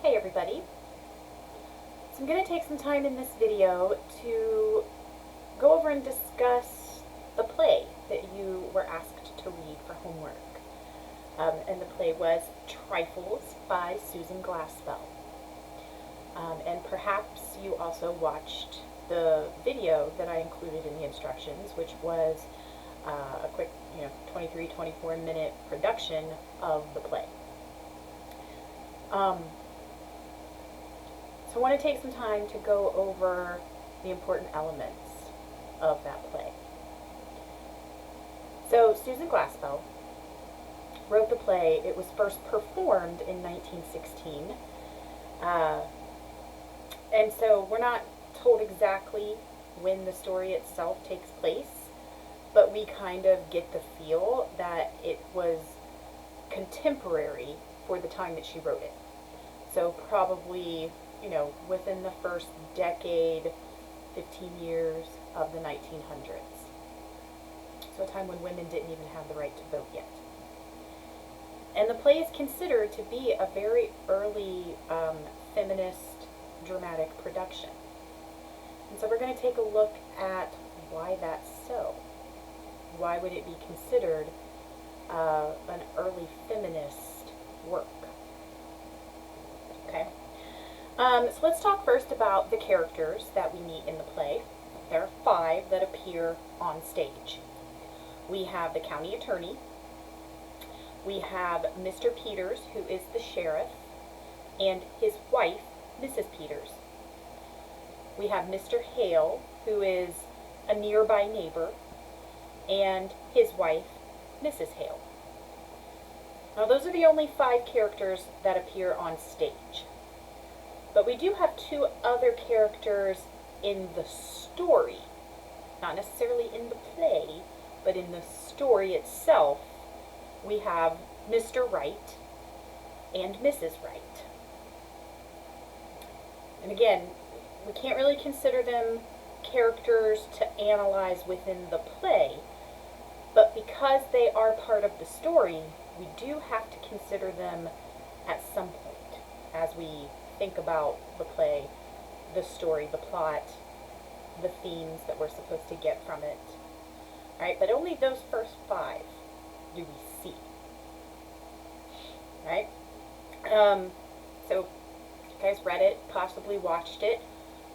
Hey everybody. So I'm going to take some time in this video to go over and discuss the play that you were asked to read for homework. And the play was Trifles by Susan Glaspell. And perhaps you also watched the video that I included in the instructions, which was a quick 23-24 minute production of the play. So I want to take some time to go over the important elements of that play. So Susan Glaspell wrote the play. It was first performed in 1916. And so we're not told exactly when the story itself takes place, but we kind of get the feel that it was contemporary for the time that she wrote it. So probably, within the first decade, 15 years of the 1900s. So a time when women didn't even have the right to vote yet. And the play is considered to be a very early feminist dramatic production. And so we're going to take a look at why that's so. Why would it be considered an early feminist work? Okay. So let's talk first about the characters that we meet in the play. There are 5 that appear on stage. We have the county attorney. We have Mr. Peters, who is the sheriff, and his wife, Mrs. Peters. We have Mr. Hale, who is a nearby neighbor, and his wife, Mrs. Hale. Now those are the only 5 characters that appear on stage. But we do have 2 other characters in the story. Not necessarily in the play, but in the story itself. We have Mr. Wright and Mrs. Wright. And again, we can't really consider them characters to analyze within the play, but because they are part of the story, we do have to consider them at some point as we think about the play, the story, the plot, the themes that we're supposed to get from it. Alright, but only those first 5 do we see. Alright? So, you guys read it, possibly watched it.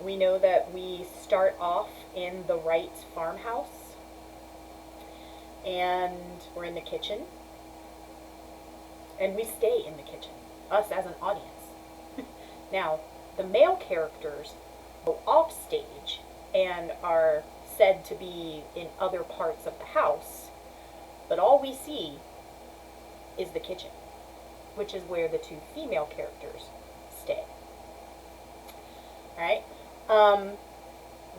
We know that we start off in the Wrights' farmhouse, and we're in the kitchen, and we stay in the kitchen, us as an audience. Now, the male characters go off stage and are said to be in other parts of the house, but all we see is the kitchen, which is where the 2 female characters stay. Alright?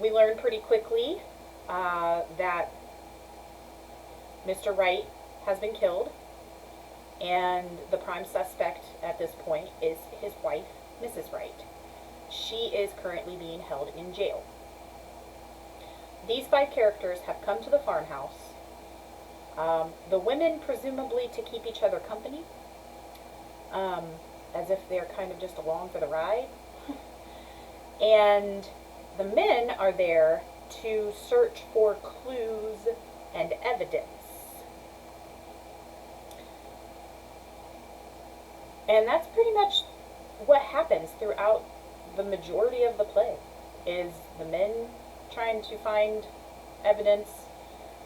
We learn pretty quickly that Mr. Wright has been killed, and the prime suspect at this point is his wife, Mrs. Wright. She is currently being held in jail. These 5 characters have come to the farmhouse, the women presumably to keep each other company, as if they're kind of just along for the ride. And the men are there to search for clues and evidence. And that's pretty much what happens throughout the majority of the play, is the men trying to find evidence,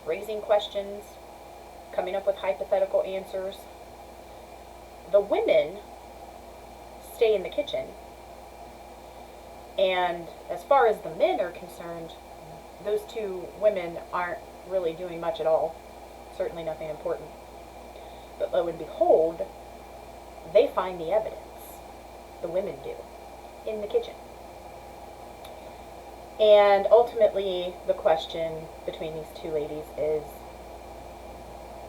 raising questions, coming up with hypothetical answers. The women stay in the kitchen, and as far as the men are concerned, those 2 women aren't really doing much at all, certainly nothing important. But lo and behold, they find the evidence, the women do, in the kitchen. And ultimately, the question between these 2 ladies is,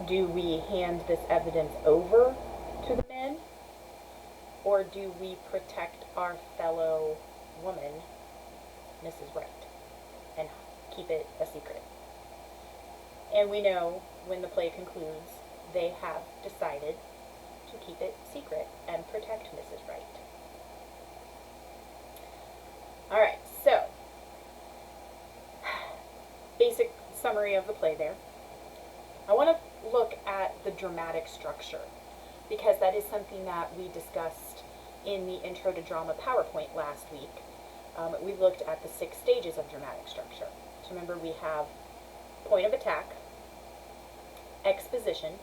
do we hand this evidence over to the men, or do we protect our fellow woman, Mrs. Wright, and keep it a secret? And we know when the play concludes, they have decided to keep it secret and protect Mrs. Wright. summary of the play there. I want to look at the dramatic structure, because that is something that we discussed in the Intro to Drama PowerPoint last week. We looked at the 6 stages of dramatic structure. So remember, we have point of attack, exposition,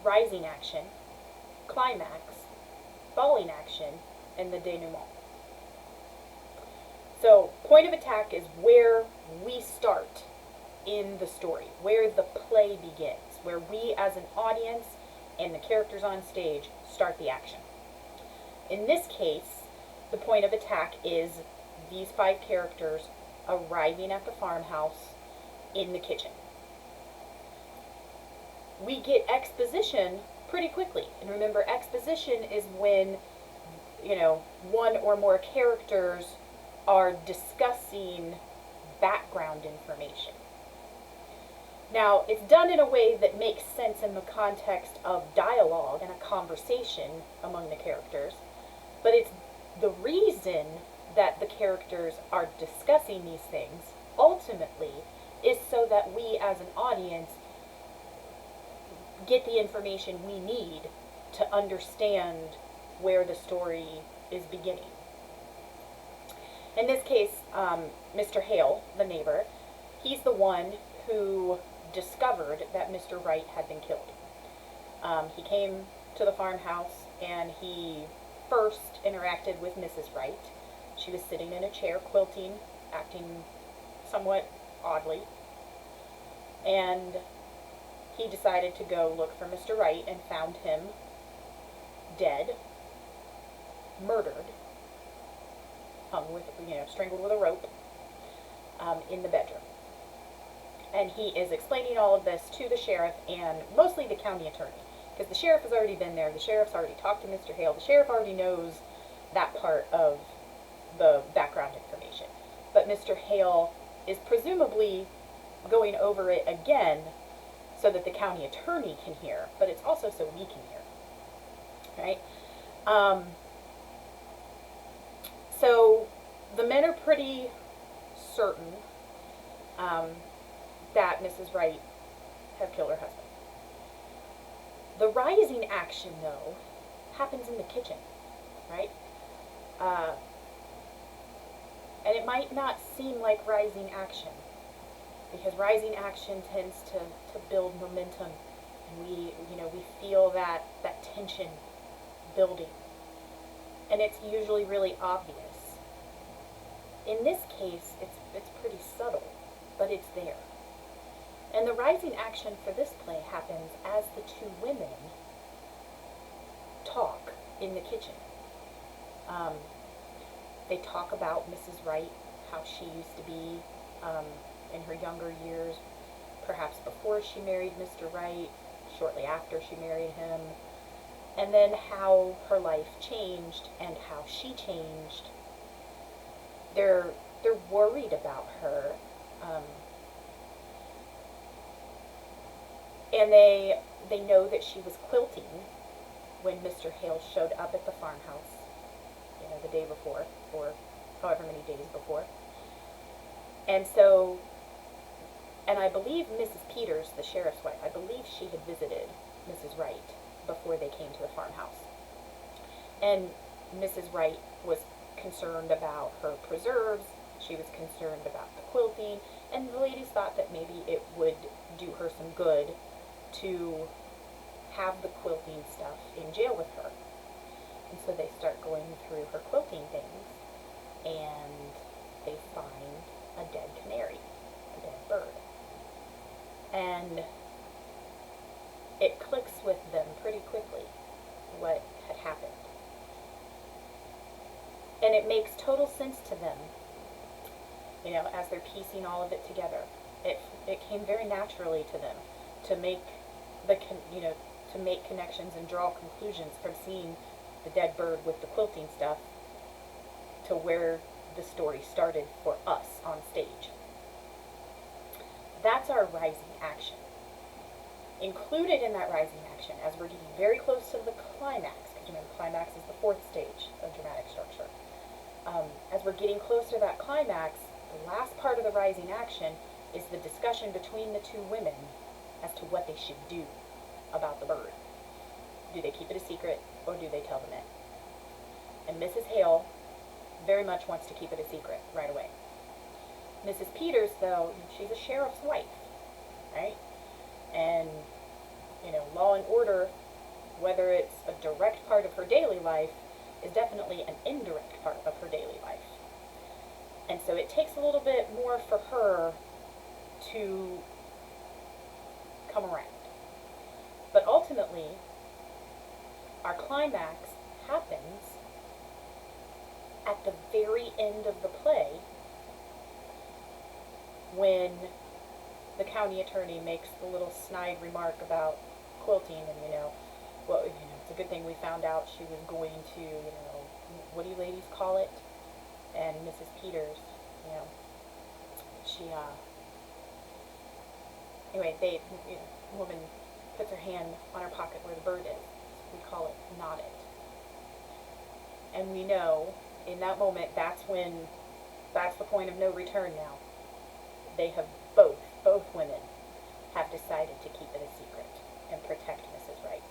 rising action, climax, falling action, and the denouement. So point of attack is where we start in the story, where the play begins, where we as an audience and the characters on stage start the action. In this case, the point of attack is these 5 characters arriving at the farmhouse in the kitchen. We get exposition pretty quickly. And remember, exposition is when, one or more characters are discussing background information. Now, it's done in a way that makes sense in the context of dialogue and a conversation among the characters, but it's the reason that the characters are discussing these things ultimately is so that we as an audience get the information we need to understand where the story is beginning. In this case, Mr. Hale, the neighbor, he's the one who discovered that Mr. Wright had been killed. He came to the farmhouse and he first interacted with Mrs. Wright. She was sitting in a chair quilting, acting somewhat oddly, and he decided to go look for Mr. Wright and found him dead, murdered, hung with, strangled with a rope, in the bedroom. And he is explaining all of this to the sheriff and mostly the county attorney, because the sheriff has already been there. The sheriff's already talked to Mr. Hale. The sheriff already knows that part of the background information. But Mr. Hale is presumably going over it again so that the county attorney can hear, but it's also so we can hear, right? So the men are pretty certain that Mrs. Wright has killed her husband. The rising action, though, happens in the kitchen, right? And it might not seem like rising action, because rising action tends to build momentum, and we feel that tension building, and it's usually really obvious. In this case, it's pretty subtle, but it's there. And the rising action for this play happens as the 2 women talk in the kitchen. They talk about Mrs. Wright, how she used to be in her younger years, perhaps before she married Mr. Wright, shortly after she married him, and then how her life changed and how she changed. They're worried about her, and they know that she was quilting when Mr. Hale showed up at the farmhouse, the day before, or however many days before. And so, and I believe Mrs. Peters, the sheriff's wife, I believe she had visited Mrs. Wright before they came to the farmhouse. And Mrs. Wright was concerned about her preserves, she was concerned about the quilting, and the ladies thought that maybe it would do her some good to have the quilting stuff in jail with her. And so they start going through her quilting things, and they find a dead canary, a dead bird. And it clicks with them pretty quickly what had happened. And it makes total sense to them, as they're piecing all of it together. It came very naturally to them to make to make connections and draw conclusions from seeing the dead bird with the quilting stuff to where the story started for us on stage. That's our rising action. Included in that rising action, as we're getting very close to the climax, because remember, climax is the 4th stage of dramatic structure. As we're getting close to that climax, the last part of the rising action is the discussion between the two women as to what they should do about the bird. Do they keep it a secret, or do they tell the men? And Mrs. Hale very much wants to keep it a secret right away. Mrs. Peters, though, she's a sheriff's wife, right? And, law and order, whether it's a direct part of her daily life, is definitely an indirect part of her daily life. And so it takes a little bit more for her to come around. But ultimately, our climax happens at the very end of the play when the county attorney makes the little snide remark about quilting and, it's a good thing we found out she was going to, what do you ladies call it? And Mrs. Peters, anyway, the woman puts her hand on her pocket where the bird is. We call it knot it. And we know in that moment that's the point of no return now. They have both women have decided to keep it a secret and protect Mrs. Wright.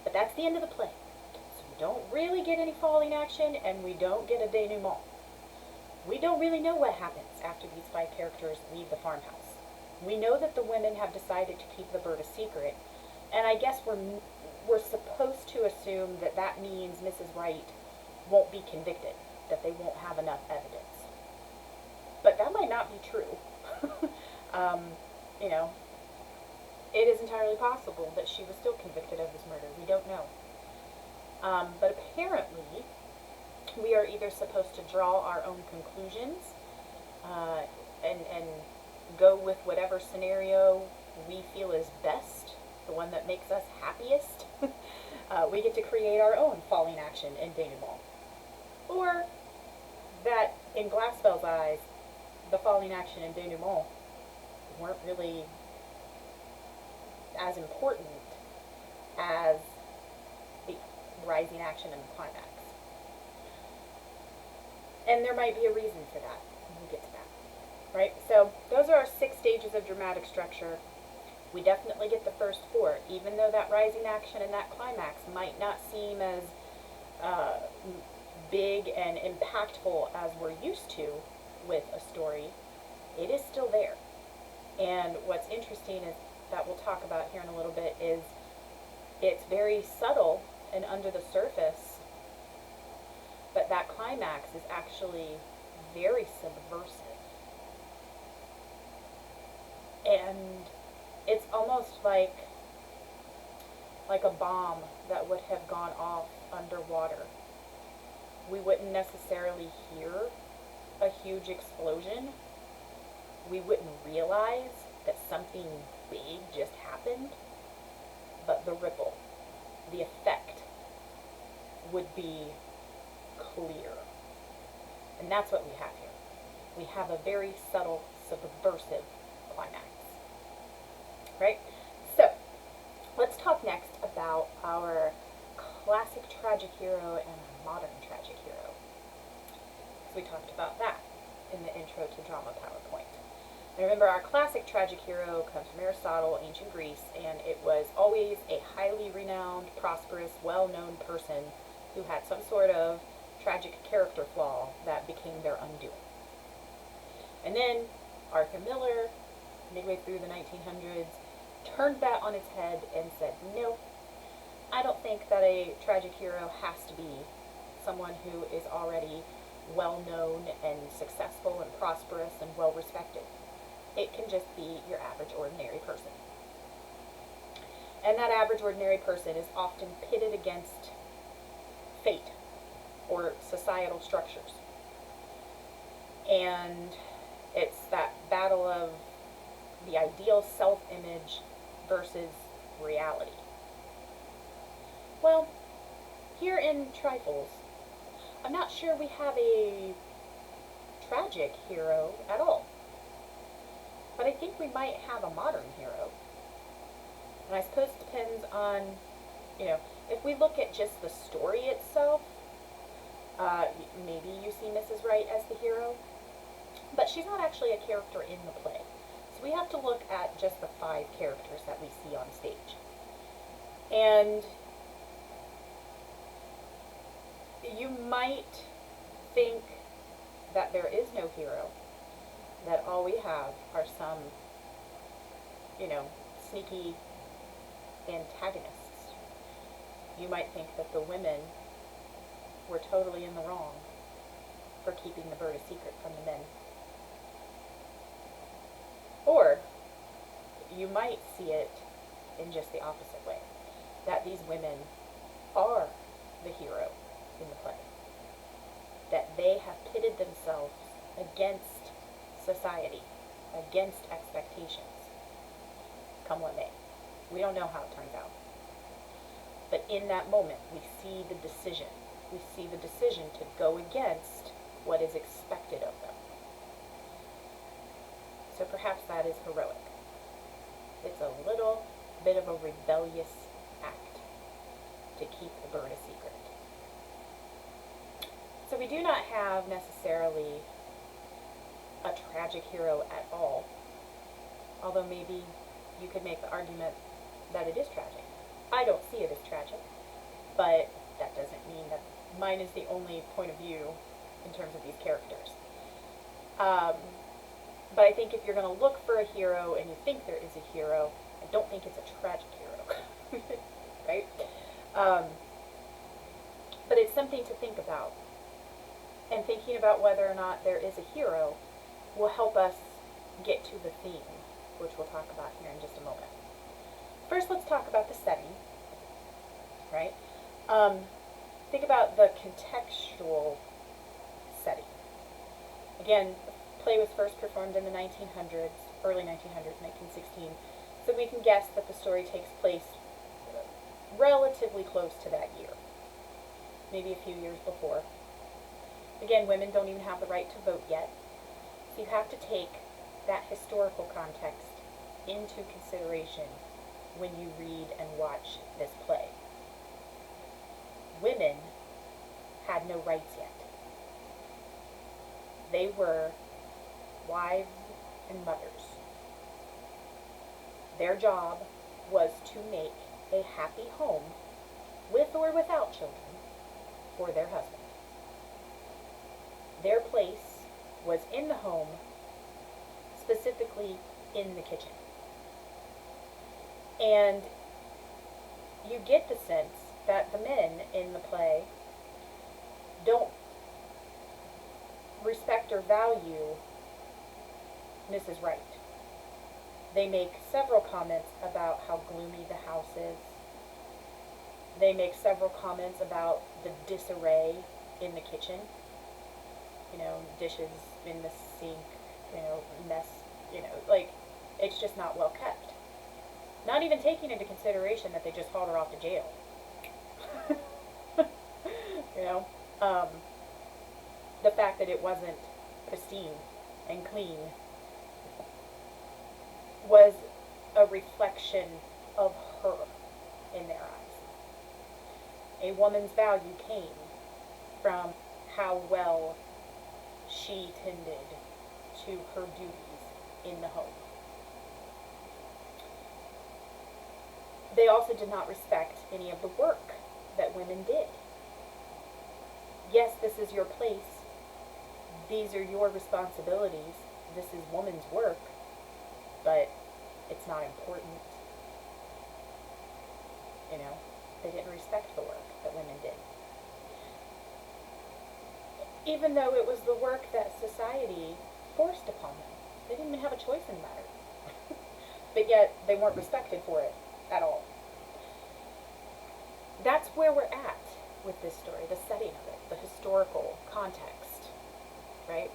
But that's the end of the play. So we don't really get any falling action, and we don't get a denouement. We don't really know what happens after these 5 characters leave the farmhouse. We know that the women have decided to keep the bird a secret, and I guess we're supposed to assume that that means Mrs. Wright won't be convicted, that they won't have enough evidence. But that might not be true. It is entirely possible that she was still convicted of this murder. We don't know. But apparently, we are either supposed to draw our own conclusions and go with whatever scenario we feel is best, the one that makes us happiest. We get to create our own falling action and denouement. Or that, in Glassfell's eyes, the falling action and denouement weren't really as important as the rising action and the climax. And there might be a reason for that. We'll get to that. Right? So those are our 6 stages of dramatic structure. We definitely get the first 4, even though that rising action and that climax might not seem as big and impactful as we're used to with a story. It is still there. And what's interesting is that we'll talk about here in a little bit is it's very subtle and under the surface, but that climax is actually very subversive. And it's almost like a bomb that would have gone off underwater. We wouldn't necessarily hear a huge explosion. We wouldn't realize that something big just happened, but the ripple, the effect, would be clear. And that's what we have here. We have a very subtle, subversive climax. Right? So, let's talk next about our classic tragic hero and our modern tragic hero. So we talked about that in the intro to drama PowerPoint. And remember, our classic tragic hero comes from Aristotle, ancient Greece, and it was always a highly renowned, prosperous, well-known person who had some sort of tragic character flaw that became their undoing. And then Arthur Miller, midway through the 1900s, turned that on its head and said, no, I don't think that a tragic hero has to be someone who is already well-known and successful and prosperous and well-respected. It can just be your average, ordinary person. And that average, ordinary person is often pitted against fate or societal structures. And it's that battle of the ideal self-image versus reality. Well, here in Trifles, I'm not sure we have a tragic hero at all. But I think we might have a modern hero. And I suppose it depends on, if we look at just the story itself, maybe you see Mrs. Wright as the hero. but she's not actually a character in the play. So we have to look at just the 5 characters that we see on stage. And you might think that there is no hero, that all we have are some, sneaky antagonists. You might think that the women were totally in the wrong for keeping the bird a secret from the men. Or you might see it in just the opposite way, that these women are the hero in the play, that they have pitted themselves against society, against expectations, come what may. We don't know how it turns out. But in that moment, we see the decision. We see the decision to go against what is expected of them. So perhaps that is heroic. It's a little bit of a rebellious act to keep the bird a secret. So we do not have necessarily a tragic hero at all, although maybe you could make the argument that it is tragic. I don't see it as tragic, but that doesn't mean that mine is the only point of view in terms of these characters. But I think if you're going to look for a hero and you think there is a hero, I don't think it's a tragic hero, right? But it's something to think about. And thinking about whether or not there is a hero will help us get to the theme, which we'll talk about here in just a moment. First, let's talk about the setting, right? Think about the contextual setting. Again, the play was first performed in the 1900s, early 1900s, 1916, so we can guess that the story takes place relatively close to that year, maybe a few years before. Again, women don't even have the right to vote yet, so you have to take that historical context into consideration when you read and watch this play. Women had no rights yet. They were wives and mothers. Their job was to make a happy home, with or without children, for their husband. Their place was in the home, specifically in the kitchen. And you get the sense that the men in the play don't respect or value Mrs. Wright. They make several comments about how gloomy the house is. They make several comments about the disarray in the kitchen. Dishes in the sink, mess, like, it's just not well kept. Not even taking into consideration that they just hauled her off to jail. The fact that it wasn't pristine and clean was a reflection of her in their eyes. A woman's value came from how well she tended to her duties in the home. They also did not respect any of the work that women did. Yes, this is your place. These are your responsibilities. This is woman's work, but it's not important. They didn't respect the work that women did. Even though it was the work that society forced upon them. They didn't even have a choice in the matter. But yet, they weren't respected for it at all. That's where we're at with this story, the setting of it, the historical context, right?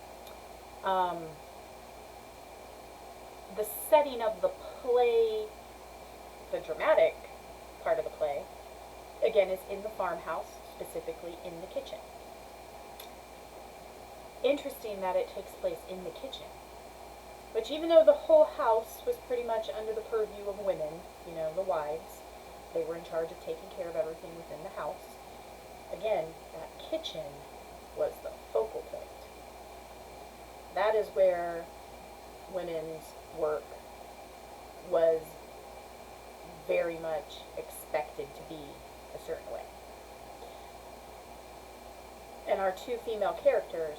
The setting of the play, the dramatic part of the play, again, is in the farmhouse, specifically in the kitchen. Interesting that it takes place in the kitchen, which, even though the whole house was pretty much under the purview of women, the wives, they were in charge of taking care of everything within the house. Again, that kitchen was the focal point. That is where women's work was very much expected to be a certain way. And our two female characters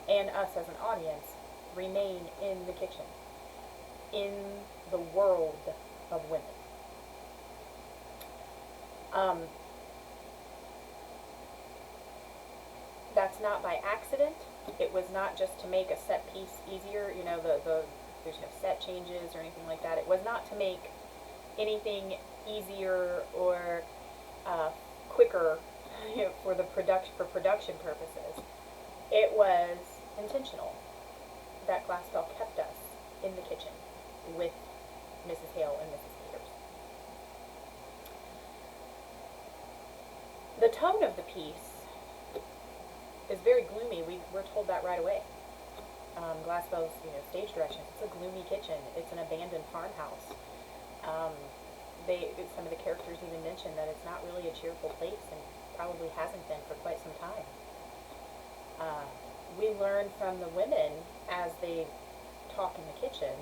and us as an audience remain in the kitchen, in the world of women. That's not by accident. It was not just to make a set piece easier, there's no set changes or anything like that. It was not to make anything easier or quicker for production purposes. It was intentional that Glassbell kept us in the kitchen with Mrs. Hale and Mrs. Peters. The tone of the piece is very gloomy. We're told that right away. Glassbell's stage directions. It's a gloomy kitchen. It's an abandoned farmhouse. Some of the characters even mention that it's not really a cheerful place and probably hasn't been for quite some time. We learn from the women as they talk in the kitchen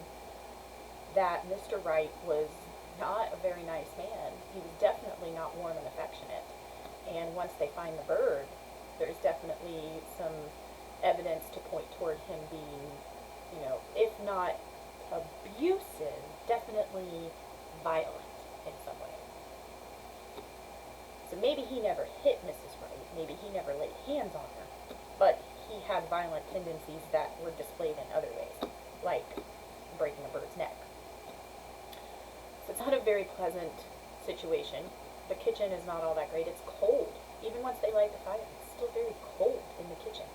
that Mr. Wright was not a very nice man. He was definitely not warm and affectionate. And once they find the bird, there's definitely some evidence to point toward him being, if not abusive, definitely violent in some way. So maybe he never hit Mrs. Wright, maybe he never laid hands on her, but he had violent tendencies that were displayed in other ways, like breaking a bird's neck. So it's not a very pleasant situation. The kitchen is not all that great. It's cold. Even once they light the fire, it's still very cold in the kitchen.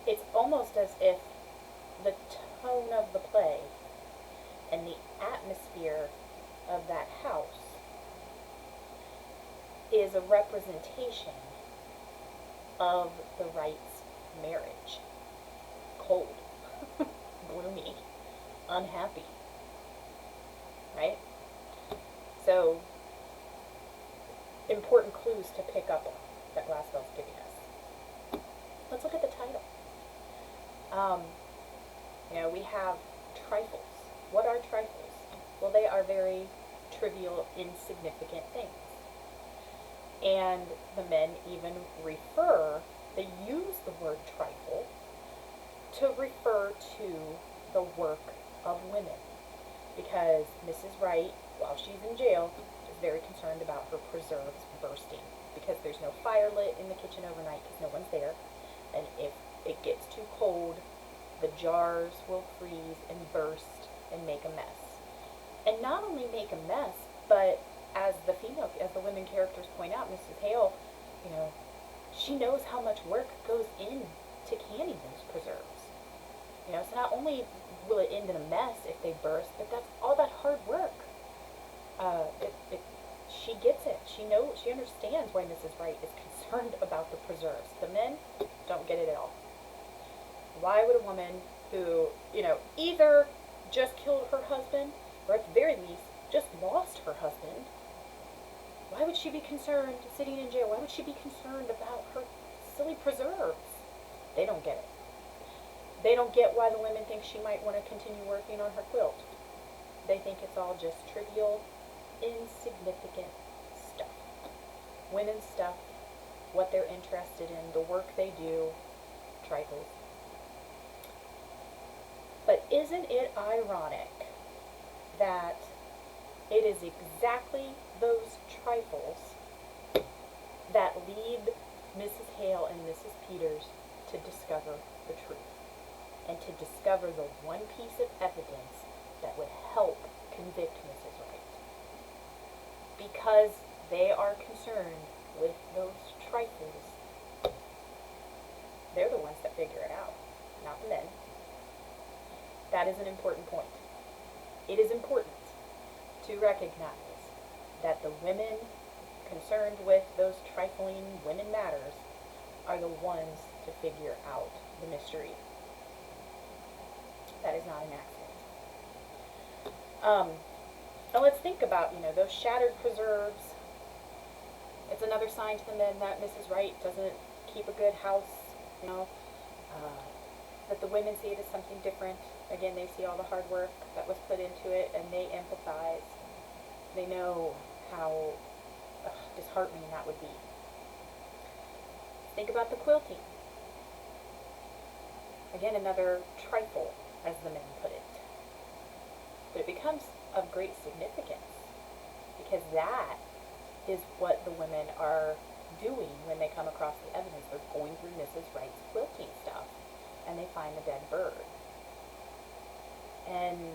It's almost as if the tone of the play and the atmosphere of that house is a representation of the Wrights' marriage. Cold, gloomy, unhappy, right? So, important clues to pick up on that Glassbell's giving us. Let's look at the title. We have trifles. What are trifles? Well, they are very trivial, insignificant things. And the men even they use the word trifle to refer to the work of women. Because Mrs. Wright, while she's in jail, is very concerned about her preserves bursting. Because there's no fire lit in the kitchen overnight because no one's there. And if it gets too cold, the jars will freeze and burst and make a mess. And not only make a mess, but as the women characters point out, Mrs. Hale, she knows how much work goes into canning those preserves. So not only will it end in a mess if they burst, but that's all that hard work. She gets it. She understands why Mrs. Wright is concerned about the preserves. The men don't get it at all. Why would a woman who, either just killed her husband, or at the very least, just lost her husband, why would she be concerned sitting in jail? Why would she be concerned about her silly preserves? They don't get it. They don't get why the women think she might want to continue working on her quilt. They think it's all just trivial, insignificant stuff. Women's stuff, what they're interested in, the work they do, trifles. But isn't it ironic that it is exactly those trifles that lead Mrs. Hale and Mrs. Peters to discover the truth and to discover the one piece of evidence that would help convict Mrs. Wright? Because they are concerned with those trifles, they're the ones that figure it out, not the men. That is an important point. It is important to recognize that the women concerned with those trifling women matters are the ones to figure out the mystery. That is not an accident. And let's think about, those shattered preserves. It's another sign to the men that Mrs. Wright doesn't keep a good house, that the women see it as something different. Again, they see all the hard work that was put into it, and they empathize. They know how disheartening that would be. Think about the quilting. Again, another trifle, as the men put it. But it becomes of great significance, because that is what the women are doing when they come across the evidence. They're going through Mrs. Wright's quilting stuff, and they find the dead bird. And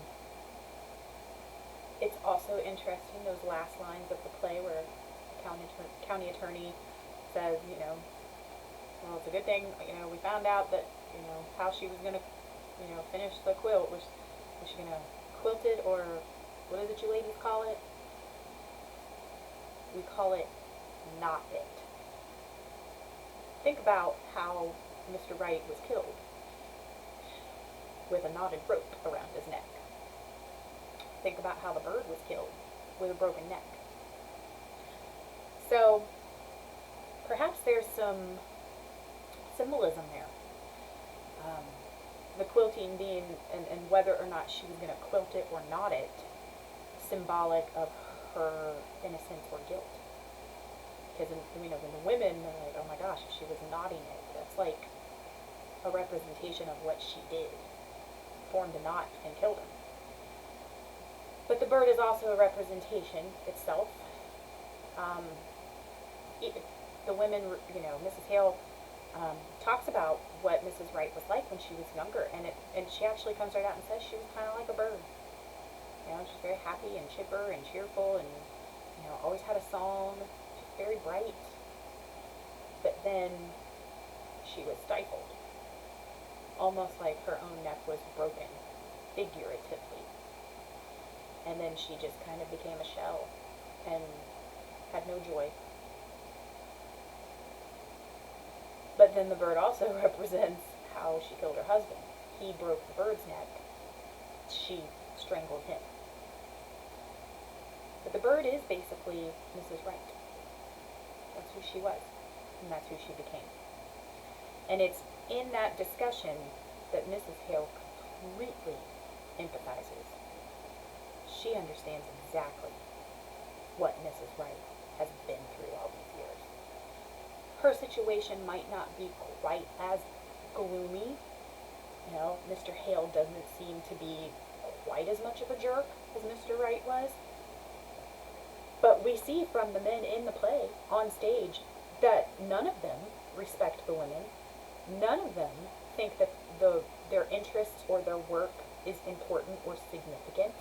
it's also interesting, those last lines of the play where the county attorney says, well, it's a good thing, we found out that, how she was going to, finish the quilt. Was she going to quilt it, or what is it you ladies call it? We call it knot it. Think about how Mr. Wright was killed, with a knotted rope around his neck. Think about how the bird was killed, with a broken neck. So, perhaps there's some symbolism there. The quilting being, and whether or not she was going to quilt it or knot it, symbolic of her innocence or guilt. Because, when the women are like, oh my gosh, she was knotting it, that's like a representation of what she did. Formed a knot and killed him. But the bird is also a representation itself. The women, Mrs. Hale talks about what Mrs. Wright was like when she was younger, and she actually comes right out and says she was kind of like a bird. She's very happy and chipper and cheerful, and always had a song. She's very bright. But then she was stifled, almost like her own neck was broken, figuratively. And then she just kind of became a shell and had no joy. But then the bird also represents how she killed her husband. He broke the bird's neck. She strangled him. But the bird is basically Mrs. Wright. That's who she was, and that's who she became. And it's in that discussion that Mrs. Hale completely empathizes. She understands exactly what Mrs. Wright has been through all these years. Her situation might not be quite as gloomy. Mr. Hale doesn't seem to be quite as much of a jerk as Mr. Wright was. But we see from the men in the play, on stage, that none of them respect the women. None of them think that their interests or their work is important or significant.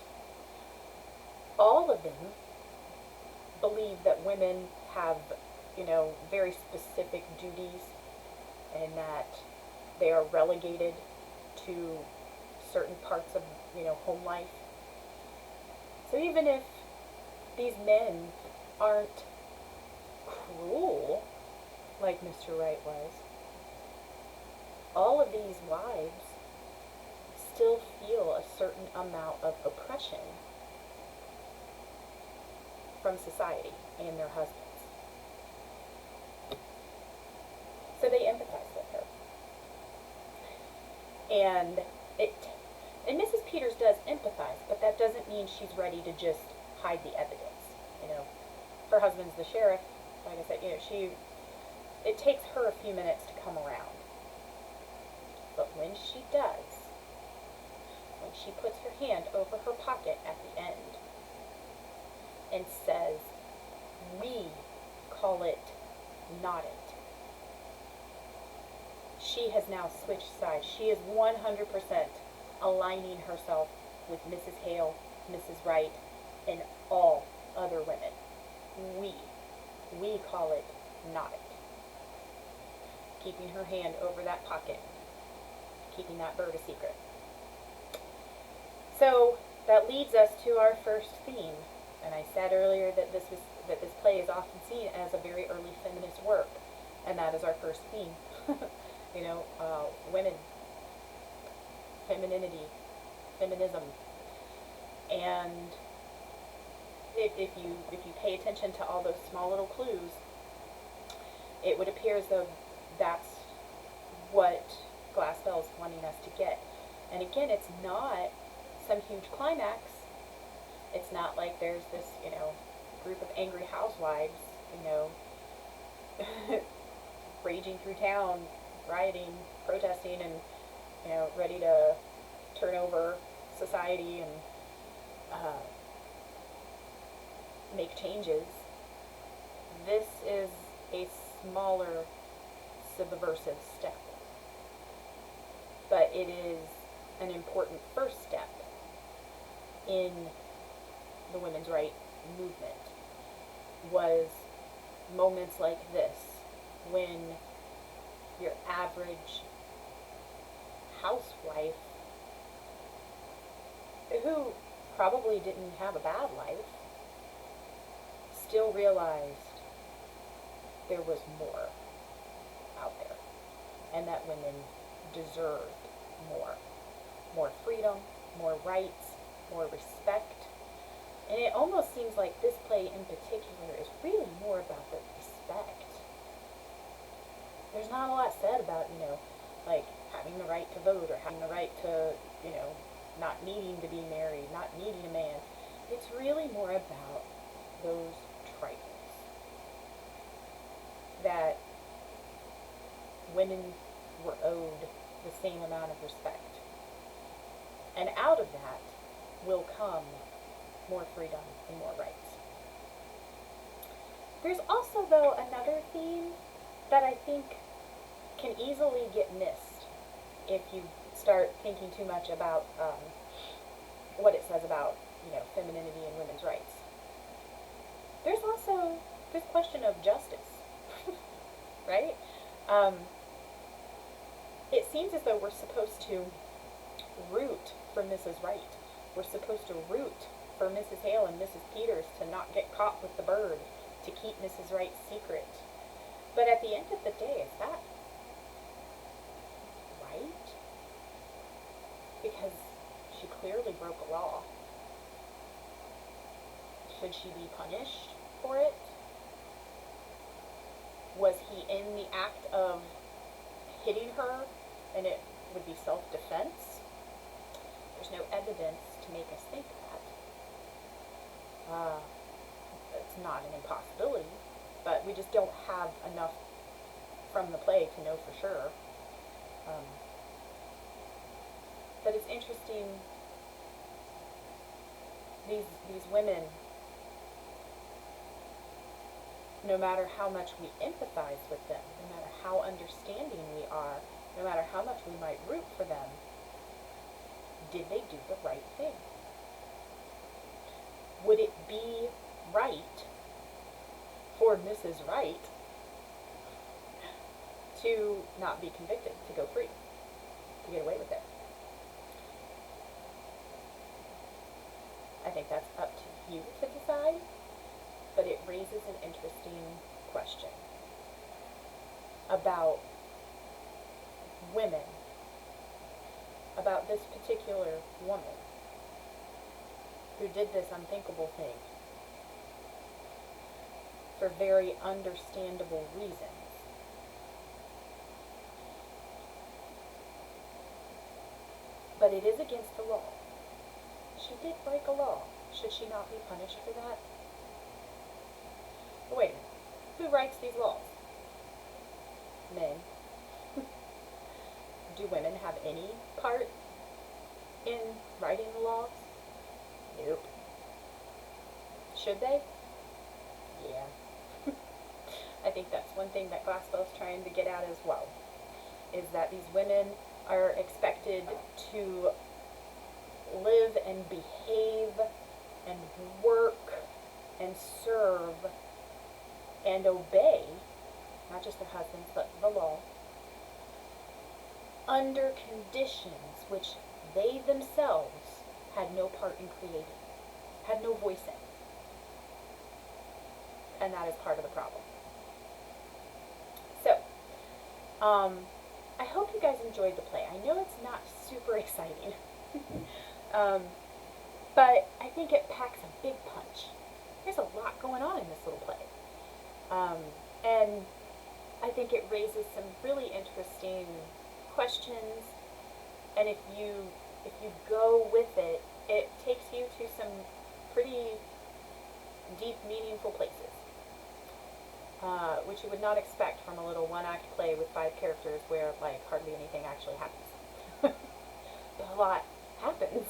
All of them believe that women have, very specific duties, and that they are relegated to certain parts of, home life. So even if these men aren't cruel like Mr. Wright was, all of these wives still feel a certain amount of oppression from society and their husbands. So they empathize with her. And Mrs. Peters does empathize, but that doesn't mean she's ready to just hide the evidence. Her husband's the sheriff. Like I said, it takes her a few minutes to come around. But when she does, when she puts her hand over her pocket at the end and says, we call it not it, she has now switched sides. She is 100% aligning herself with Mrs. Hale, Mrs. Wright, and all other women. We call it not it. Keeping her hand over that pocket, keeping that bird a secret. So that leads us to our first theme. And I said earlier that this play is often seen as a very early feminist work, and that is our first theme. Women, femininity, feminism, and if you pay attention to all those small little clues, it would appear as though that's what Glaspell's wanting us to get. And again, it's not some huge climax. It's not like there's this, group of angry housewives, raging through town, rioting, protesting, and, ready to turn over society and make changes. This is a smaller subversive step, but it is an important first step in the women's rights movement. Was moments like this, when your average housewife, who probably didn't have a bad life, still realized there was more out there, and that women deserved more. More freedom, more rights, more respect. And it almost seems like this play in particular is really more about the respect. There's not a lot said about, like having the right to vote or having the right to, not needing to be married, not needing a man. It's really more about those trifles that women were owed the same amount of respect. And out of that will come more freedom and more rights. There's also, though, another theme that I think can easily get missed if you start thinking too much about what it says about, femininity and women's rights. There's also this question of justice, right? It seems as though we're supposed to root for Mrs. Wright. We're supposed to root for Mrs. Hale and Mrs. Peters to not get caught with the bird, to keep Mrs. Wright's secret. But at the end of the day, is that right? Because she clearly broke a law. Should she be punished for it? Was he in the act of hitting her and it would be self-defense? There's no evidence to make us think that. It's not an impossibility, but we just don't have enough from the play to know for sure. But it's interesting, these women, no matter how much we empathize with them, no matter how understanding we are, no matter how much we might root for them, did they do the right thing? Would it be right for Mrs. Wright to not be convicted, to go free, to get away with it? I think that's up to you to decide, but it raises an interesting question about women, about this particular woman who did this unthinkable thing for very understandable reasons. But it is against the law. She did break a law. Should she not be punished for that? But wait a minute. Who writes these laws? Men. Do women have any part in writing the laws? Nope. Should they? Yeah. I think that's one thing that Glaspell's trying to get at as well, is that these women are expected to live and behave and work and serve and obey, not just their husbands, but the law, under conditions which they themselves had no part in creating, had no voice in. And that is part of the problem. So, I hope you guys enjoyed the play. I know it's not super exciting, but I think it packs a big punch. There's a lot going on in this little play. And I think it raises some really interesting questions, and if you go with it, it takes you to some pretty deep, meaningful places, which you would not expect from a little one-act play with 5 characters where, like, hardly anything actually happens. But a lot happens.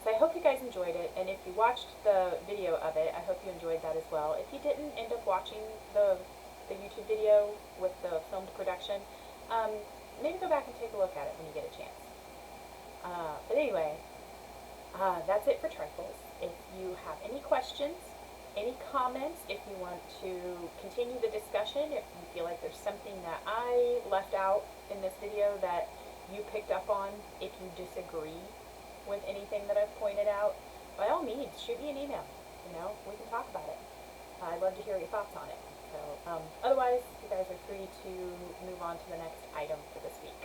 So I hope you guys enjoyed it, and if you watched the video of it, I hope you enjoyed that as well. If you didn't end up watching the YouTube video with the filmed production, maybe go back and take a look at it when you get a chance. But anyway, that's it for Trifles. If you have any questions, any comments, if you want to continue the discussion, if you feel like there's something that I left out in this video that you picked up on, if you disagree with anything that I've pointed out, by all means, shoot me an email. You know, we can talk about it. I'd love to hear your thoughts on it. So, otherwise, you guys are free to move on to the next item for this week.